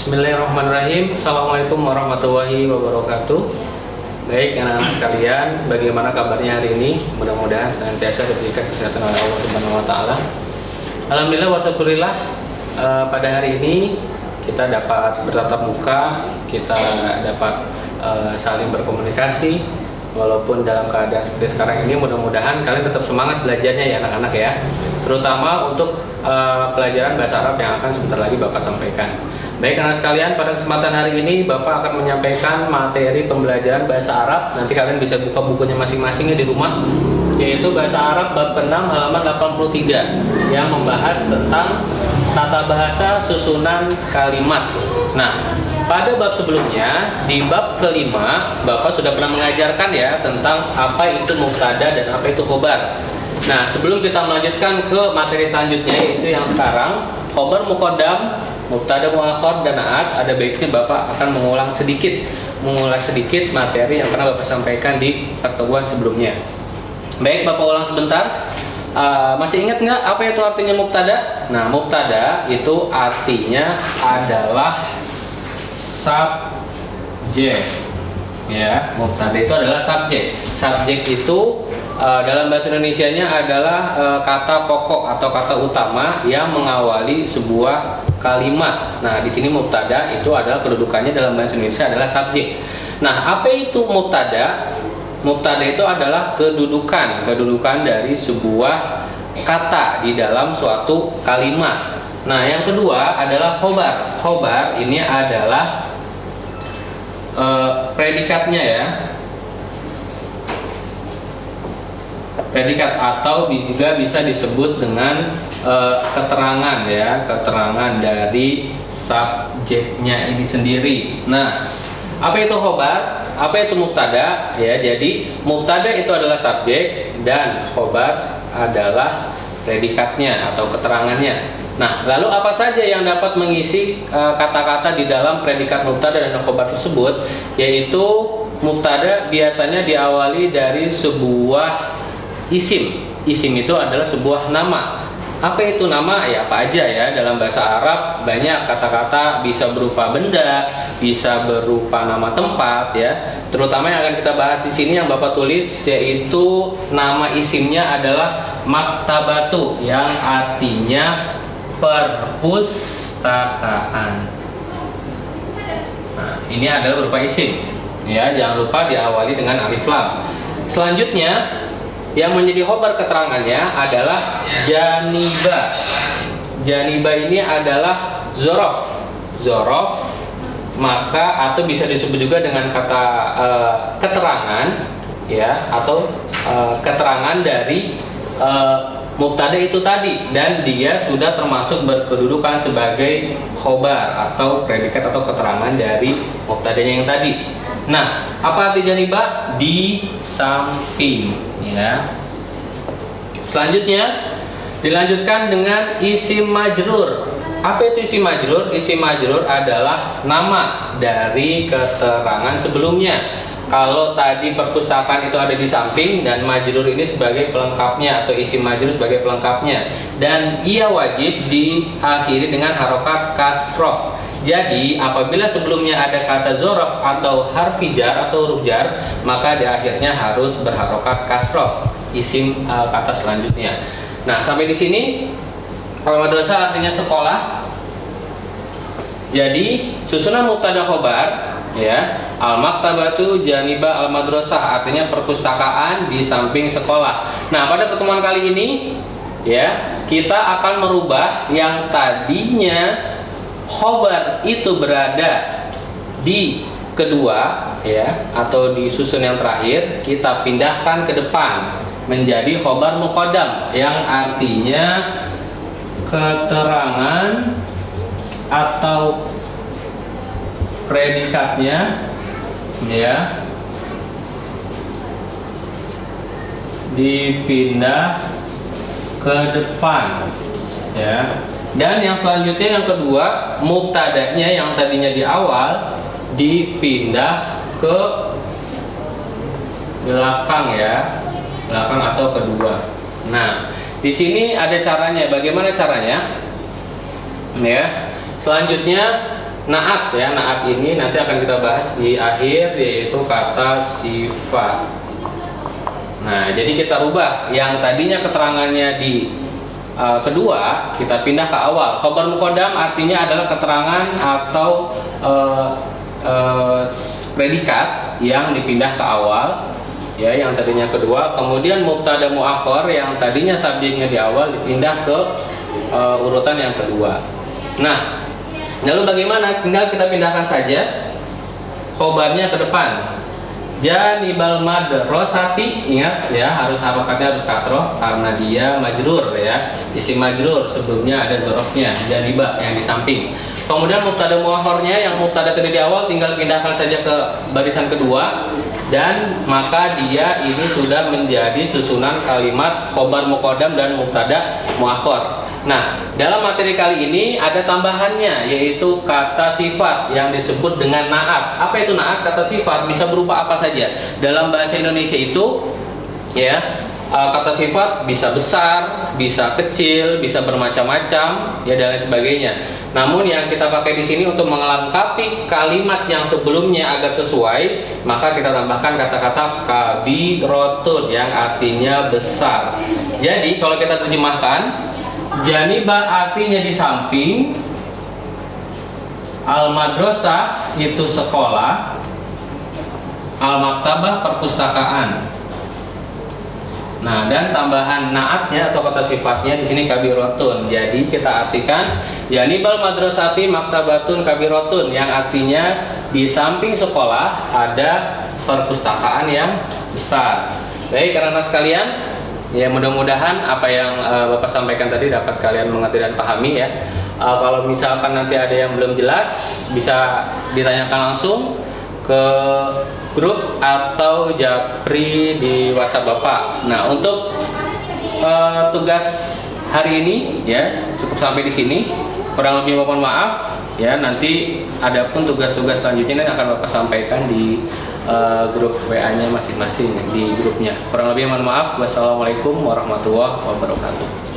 Bismillahirrahmanirrahim. Assalamualaikum warahmatullahi wabarakatuh. Baik anak-anak sekalian, bagaimana kabarnya hari ini? Mudah-mudahan senantiasa diberikan kesehatan oleh Allah Subhanahu wa taala. Alhamdulillah wasyukurillah, pada hari ini kita dapat bertatap muka, kita dapat saling berkomunikasi walaupun dalam keadaan seperti sekarang ini. Mudah-mudahan kalian tetap semangat belajarnya ya anak-anak ya. Terutama untuk pelajaran bahasa Arab yang akan sebentar lagi Bapak sampaikan. Baik anak sekalian, pada kesempatan hari ini Bapak akan menyampaikan materi pembelajaran bahasa Arab. Nanti kalian bisa buka bukunya masing-masingnya di rumah, yaitu bahasa Arab bab 6 halaman 83 yang membahas tentang tata bahasa susunan kalimat. Nah, pada bab sebelumnya, di bab kelima, Bapak sudah pernah mengajarkan ya tentang apa itu mubtada dan apa itu khobar. Nah, sebelum kita melanjutkan ke materi selanjutnya, yaitu yang sekarang khobar muqaddam, mubtada muakhar dan naat, ada baiknya Bapak akan mengulang sedikit materi yang pernah Bapak sampaikan di pertemuan sebelumnya. Baik, Bapak ulang sebentar. Masih ingat nggak apa itu artinya mubtada? Nah, mubtada itu artinya adalah subjek. Ya, mubtada itu adalah subjek. Subjek itu dalam bahasa Indonesianya adalah kata pokok atau kata utama yang mengawali sebuah kalimat. Nah, di sini mubtada itu adalah kedudukannya dalam bahasa Indonesia adalah subjek. Nah, apa itu mubtada? Mubtada itu adalah kedudukan dari sebuah kata di dalam suatu kalimat. Nah, yang kedua adalah khobar. Khobar ini adalah predikatnya ya. Predikat atau juga bisa disebut dengan keterangan ya, keterangan dari subjeknya ini sendiri. Nah, apa itu khobar? Apa itu mubtada? Ya, jadi mubtada itu adalah subjek dan khobar adalah predikatnya atau keterangannya. Nah, lalu apa saja yang dapat mengisi kata-kata di dalam predikat mubtada dan khobar tersebut? Yaitu mubtada biasanya diawali dari sebuah isim. Isim itu adalah sebuah nama. Apa itu nama? Ya apa aja ya, dalam bahasa Arab banyak kata-kata, bisa berupa benda, bisa berupa nama tempat ya. Terutama yang akan kita bahas di sini yang Bapak tulis, yaitu nama isimnya adalah maktabatu, yang artinya perpustakaan. Nah, ini adalah berupa isim ya, jangan lupa diawali dengan alif lam. Selanjutnya yang menjadi khobar keterangannya adalah janiba. Janiba ini adalah zorof. Zorof, maka atau bisa disebut juga dengan kata keterangan ya, atau keterangan dari mubtada itu tadi, dan dia sudah termasuk berkedudukan sebagai khobar atau predikat atau keterangan dari mubtadanya yang tadi. Nah, apa arti janiba? Di samping ya. Selanjutnya dilanjutkan dengan isim majrur. Apa itu isim majrur? Isim majrur adalah nama dari keterangan sebelumnya. Kalau tadi perpustakaan itu ada di samping, dan majrur ini sebagai pelengkapnya, atau isim majrur sebagai pelengkapnya, dan ia wajib diakhiri dengan harokat kasroh. Jadi apabila sebelumnya ada kata zorof atau harfi jar atau huruf jar, maka di akhirnya harus berharokat kasroh isim kata selanjutnya. Nah, sampai di sini al-madrasah artinya sekolah. Jadi susunan mubtada khobar ya, al-maktabatu janiba al-madrasah artinya perpustakaan di samping sekolah. Nah, pada pertemuan kali ini ya, kita akan merubah yang tadinya khobar itu berada di kedua ya, atau di susun yang terakhir, kita pindahkan ke depan menjadi khobar muqaddam, yang artinya keterangan atau predikatnya ya dipindah ke depan ya. Dan yang selanjutnya yang kedua, mubtadanya yang tadinya di awal dipindah ke belakang ya, belakang atau kedua. Nah, di sini ada caranya. Bagaimana caranya? Ya. Selanjutnya naat ya. Naat ini nanti akan kita bahas di akhir, yaitu kata sifat. Nah, jadi kita rubah yang tadinya keterangannya di kedua, kita pindah ke awal. Khobar muqaddam artinya adalah keterangan atau predikat yang dipindah ke awal, ya, yang tadinya kedua. Kemudian mubtada muakhar yang tadinya subjeknya di awal dipindah ke urutan yang kedua. Nah, lalu bagaimana? Tinggal kita pindahkan saja khobarnya ke depan. Janibal madrasati, ingat ya, harus harokatnya harus kasroh karena dia majrur ya, isim majrur, sebelumnya ada dzarofnya janiba yang di samping. Kemudian mubtada muakhornya yang mubtada tadi di awal tinggal pindahkan saja ke barisan kedua, dan maka dia ini sudah menjadi susunan kalimat khobar muqaddam dan mubtada muakhor. Nah, dalam materi kali ini ada tambahannya, yaitu kata sifat yang disebut dengan naat. Apa itu naat? Kata sifat bisa berupa apa saja. Dalam bahasa Indonesia itu, ya, kata sifat bisa besar, bisa kecil, bisa bermacam-macam, ya, dan lain sebagainya. Namun yang kita pakai di sini untuk melengkapi kalimat yang sebelumnya agar sesuai, maka kita tambahkan kata-kata kabirotun yang artinya besar. Jadi kalau kita terjemahkan, janiba artinya di samping, al-madrasah itu sekolah, al-maktabah perpustakaan. Nah, dan tambahan naatnya atau kata sifatnya di sini kabirotun. Jadi kita artikan janibal madrasati maktabatun kabirotun, yang artinya di samping sekolah ada perpustakaan yang besar. Baik, karena sekalian, ya, mudah-mudahan apa yang Bapak sampaikan tadi dapat kalian mengerti dan pahami ya. Kalau misalkan nanti ada yang belum jelas, bisa ditanyakan langsung ke grup atau japri di WhatsApp Bapak. Nah, untuk tugas hari ini ya cukup sampai di sini. Kurang lebih mohon maaf ya. Nanti adapun tugas-tugas selanjutnya akan Bapak sampaikan di grup WA-nya masing-masing di grupnya. Kurang lebih mohon maaf. Wassalamualaikum warahmatullahi wabarakatuh.